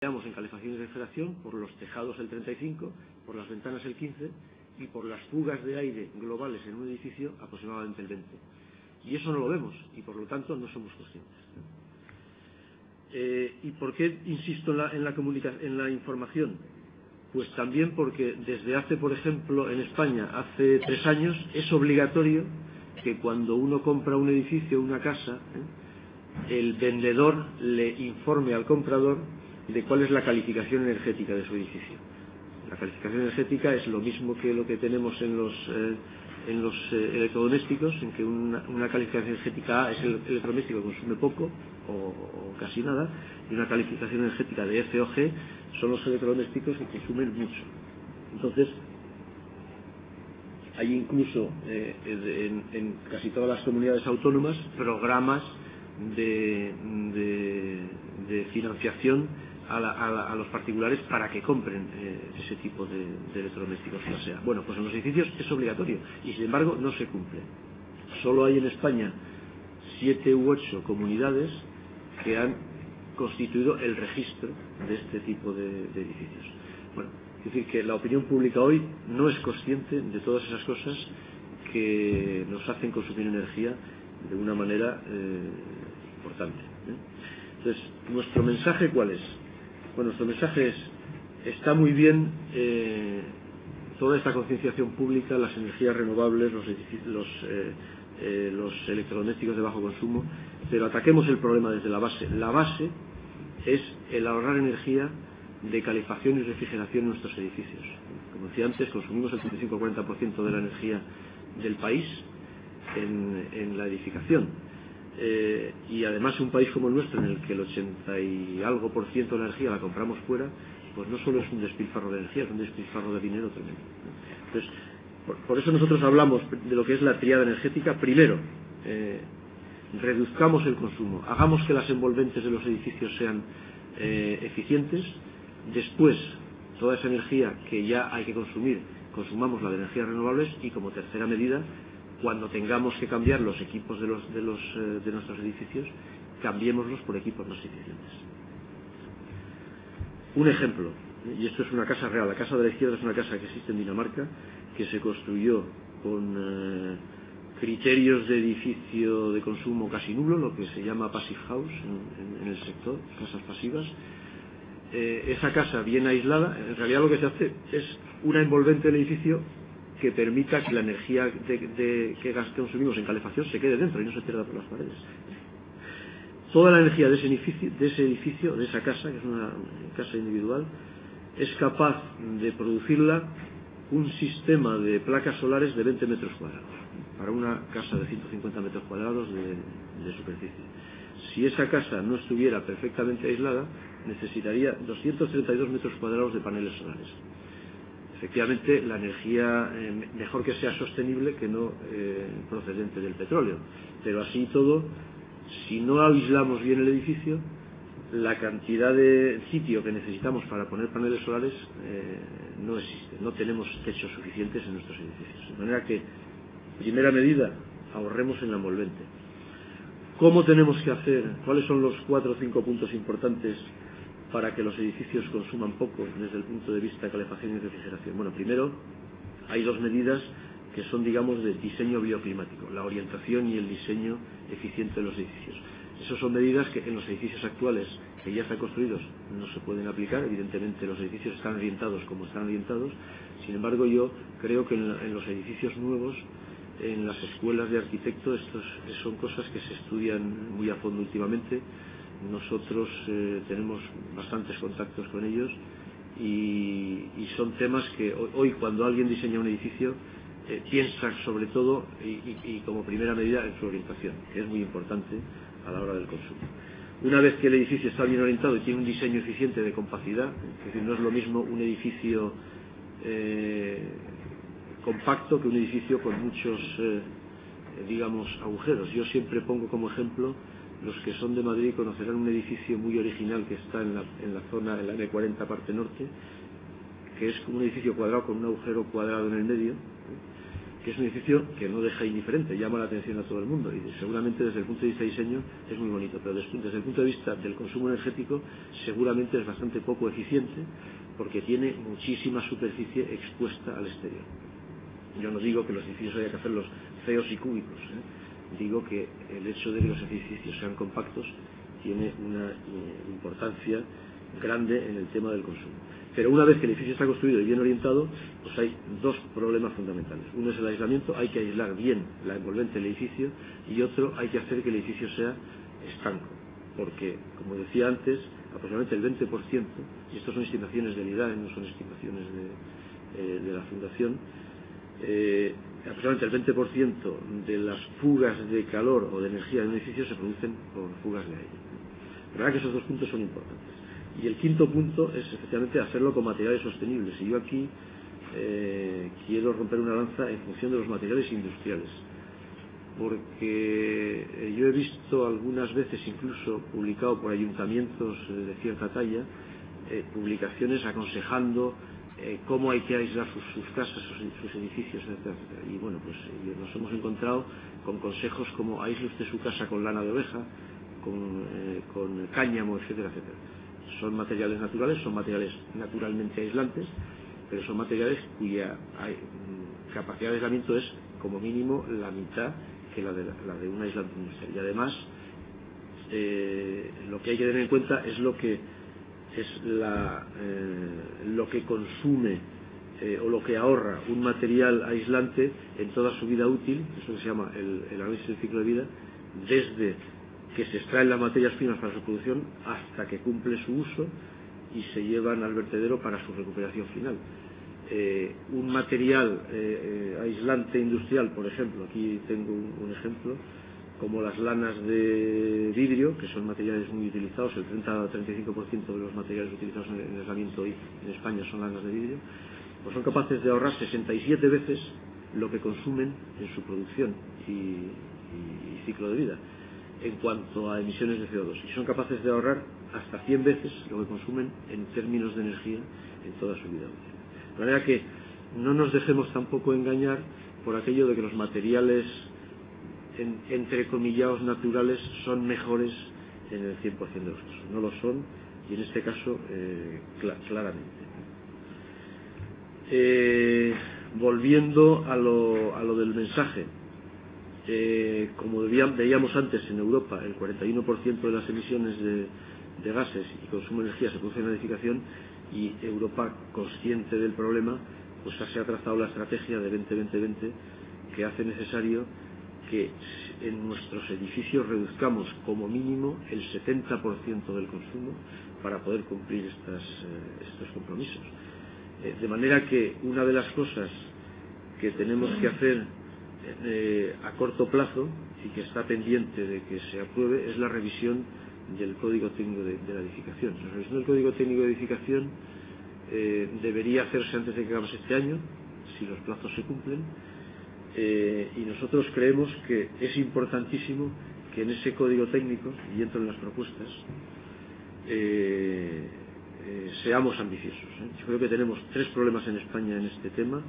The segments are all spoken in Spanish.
en calefacción y refrigeración por los tejados el 35, por las ventanas el 15 y por las fugas de aire globales en un edificio aproximadamente el 20. Y eso no lo vemos y por lo tanto no somos conscientes. ¿Y por qué insisto en la información? Pues también porque desde hace, por ejemplo, en España, hace 3 años, es obligatorio que cuando uno compra un edificio, una casa, el vendedor le informe al comprador de cuál es la calificación energética de su edificio. La calificación energética es lo mismo que lo que tenemos en los electrodomésticos, en que una calificación energética A es el electrodoméstico que consume poco o casi nada, y una calificación energética de F o G son los electrodomésticos que consumen mucho. Entonces, hay incluso en casi todas las comunidades autónomas programas de financiación a los particulares para que compren ese tipo de electrodomésticos, ya sea. Bueno, pues en los edificios es obligatorio y sin embargo no se cumple. Solo hay en España 7 u 8 comunidades que han constituido el registro de este tipo de edificios. Bueno, es decir, que la opinión pública hoy no es consciente de todas esas cosas que nos hacen consumir energía de una manera importante. Entonces, ¿nuestro mensaje cuál es? Bueno, nuestro mensaje es: está muy bien toda esta concienciación pública, las energías renovables, los electrodomésticos de bajo consumo, pero ataquemos el problema desde la base. La base es el ahorrar energía de calefacción y refrigeración en nuestros edificios. Como decía antes, consumimos el 35-40% de la energía del país en la edificación. Y además un país como el nuestro, en el que el 80 y algo % de la energía la compramos fuera, pues no solo es un despilfarro de energía, es un despilfarro de dinero tremendo. Entonces, por eso nosotros hablamos de lo que es la tríada energética. Primero, reduzcamos el consumo, hagamos que las envolventes de los edificios sean eficientes. Después, toda esa energía que ya hay que consumir, consumámosla de energías renovables. Y como tercera medida, cuando tengamos que cambiar los equipos de nuestros edificios, cambiémoslos por equipos más eficientes. Un ejemplo, y esto es una casa real. La casa de la izquierda es una casa que existe en Dinamarca, que se construyó con criterios de edificio de consumo casi nulo, lo que se llama passive house en el sector, casas pasivas. Esa casa bien aislada, en realidad lo que se hace es una envolvente del edificio que permita que la energía que consumimos en calefacción se quede dentro y no se pierda por las paredes. Toda la energía de ese edificio, de esa casa, que es una casa individual, es capaz de producirla un sistema de placas solares de 20 metros cuadrados, para una casa de 150 metros cuadrados de superficie. Si esa casa no estuviera perfectamente aislada, necesitaría 232 metros cuadrados de paneles solares. Efectivamente, la energía mejor que sea sostenible que no procedente del petróleo, pero así y todo, si no aislamos bien el edificio, la cantidad de sitio que necesitamos para poner paneles solares no existe. No tenemos techos suficientes en nuestros edificios. De manera que, primera medida, ahorremos en la envolvente. ¿Cómo tenemos que hacer? ¿Cuáles son los 4 o 5 puntos importantes para que los edificios consuman poco desde el punto de vista de calefacción y refrigeración? Bueno, primero, hay 2 medidas que son, digamos, de diseño bioclimático: la orientación y el diseño eficiente de los edificios. Esas son medidas que en los edificios actuales, que ya están construidos, no se pueden aplicar. Evidentemente los edificios están orientados como están orientados. Sin embargo, yo creo que en los edificios nuevos, en las escuelas de arquitectos, son cosas que se estudian muy a fondo últimamente. Nosotros tenemos bastantes contactos con ellos y son temas que hoy, cuando alguien diseña un edificio, piensa sobre todo y como primera medida en su orientación, que es muy importante a la hora del consumo. Una vez que el edificio está bien orientado y tiene un diseño eficiente de compacidad, es decir, no es lo mismo un edificio compacto que un edificio con muchos digamos, agujeros. Yo siempre pongo como ejemplo: los que son de Madrid conocerán un edificio muy original que está en la zona, en la M40 parte norte, que es como un edificio cuadrado con un agujero cuadrado en el medio, que es un edificio que no deja indiferente, llama la atención a todo el mundo y seguramente desde el punto de vista de diseño es muy bonito, pero desde el punto de vista del consumo energético seguramente es bastante poco eficiente porque tiene muchísima superficie expuesta al exterior. Yo no digo que los edificios haya que hacerlos feos y cúbicos, digo que el hecho de que los edificios sean compactos tiene una importancia grande en el tema del consumo. Pero una vez que el edificio está construido y bien orientado, pues hay dos problemas fundamentales. Uno es el aislamiento, hay que aislar bien la envolvente del edificio, y otro, hay que hacer que el edificio sea estanco, porque, como decía antes, aproximadamente el 20%, y estas son estimaciones del IDAE, no son estimaciones de la Fundación, aproximadamente el 20% de las fugas de calor o de energía en un edificio se producen por fugas de aire. La verdad que esos dos puntos son importantes. Y el quinto punto es efectivamente hacerlo con materiales sostenibles. Y yo aquí quiero romper una lanza en función de los materiales industriales. Porque yo he visto algunas veces, incluso publicado por ayuntamientos de cierta talla, publicaciones aconsejando cómo hay que aislar sus casas, sus edificios, etcétera, etcétera. Y bueno, pues nos hemos encontrado con consejos como aísle usted su casa con lana de oveja, con cáñamo, etcétera, etcétera. Son materiales naturales, son materiales naturalmente aislantes, pero son materiales cuya capacidad de aislamiento es como mínimo la mitad que la de un aislante industrial. Y además lo que hay que tener en cuenta es lo que consume o lo que ahorra un material aislante en toda su vida útil, eso que se llama el análisis del ciclo de vida, desde que se extraen las materias primas para su producción hasta que cumple su uso y se llevan al vertedero para su recuperación final. Un material aislante industrial, por ejemplo, aquí tengo un ejemplo, como las lanas de vidrio, que son materiales muy utilizados, el 30-35% de los materiales utilizados en el aislamiento hoy en España son lanas de vidrio, pues son capaces de ahorrar 67 veces lo que consumen en su producción y ciclo de vida en cuanto a emisiones de CO2, y son capaces de ahorrar hasta 100 veces lo que consumen en términos de energía en toda su vida útil. De manera que no nos dejemos tampoco engañar por aquello de que los materiales entrecomillados naturales son mejores en el 100% de los casos. No lo son, y en este caso claramente. Volviendo a lo del mensaje, como veíamos antes, en Europa el 41% de las emisiones de gases y consumo de energía se produce en la edificación, y Europa, consciente del problema, pues se ha trazado la estrategia de 20-20-20 que hace necesario que en nuestros edificios reduzcamos como mínimo el 70% del consumo para poder cumplir estos compromisos. De manera que una de las cosas que tenemos que hacer a corto plazo y que está pendiente de que se apruebe es la revisión del Código Técnico de la Edificación. La revisión del Código Técnico de Edificación debería hacerse antes de que acabase este año, si los plazos se cumplen, y nosotros creemos que es importantísimo que en ese Código Técnico, y entro en las propuestas, seamos ambiciosos. Yo creo que tenemos tres problemas en España en este tema.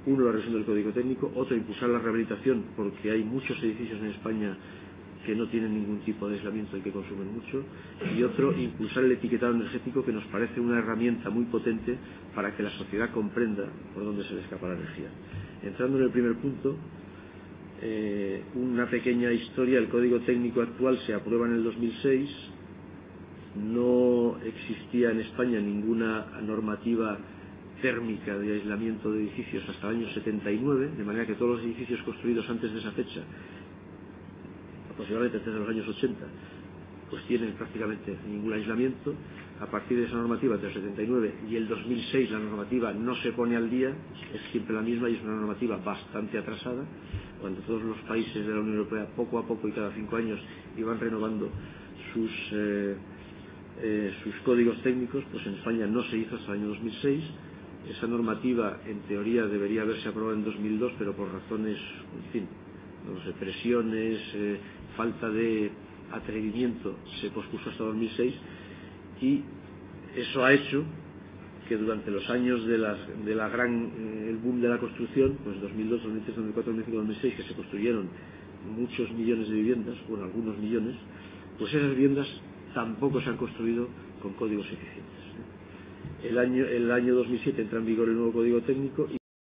Uno, la revisión del Código Técnico; otro, impulsar la rehabilitación, porque hay muchos edificios en España que no tienen ningún tipo de aislamiento y que consumen mucho; y otro, impulsar el etiquetado energético, que nos parece una herramienta muy potente para que la sociedad comprenda por dónde se le escapa la energía. Entrando en el primer punto, una pequeña historia. El Código Técnico actual se aprueba en el 2006, no existía en España ninguna normativa térmica de aislamiento de edificios hasta el año 79, de manera que todos los edificios construidos antes de esa fecha, aproximadamente desde los años 80, pues tienen prácticamente ningún aislamiento. A partir de esa normativa, entre el 79 y el 2006, la normativa no se pone al día, es siempre la misma, y es una normativa bastante atrasada, cuando todos los países de la Unión Europea poco a poco y cada 5 años iban renovando sus códigos técnicos. Pues en España no se hizo hasta el año 2006. Esa normativa en teoría debería haberse aprobado en 2002, pero por razones, en fin, no sé, presiones, falta de atrevimiento, se pospuso hasta 2006, y eso ha hecho que durante los años de la gran el boom de la construcción, pues 2002, 2003, 2004, 2005, 2006, que se construyeron muchos millones de viviendas, bueno, algunos millones, pues esas viviendas tampoco se han construido con códigos eficientes. El año 2007 entra en vigor el nuevo código técnico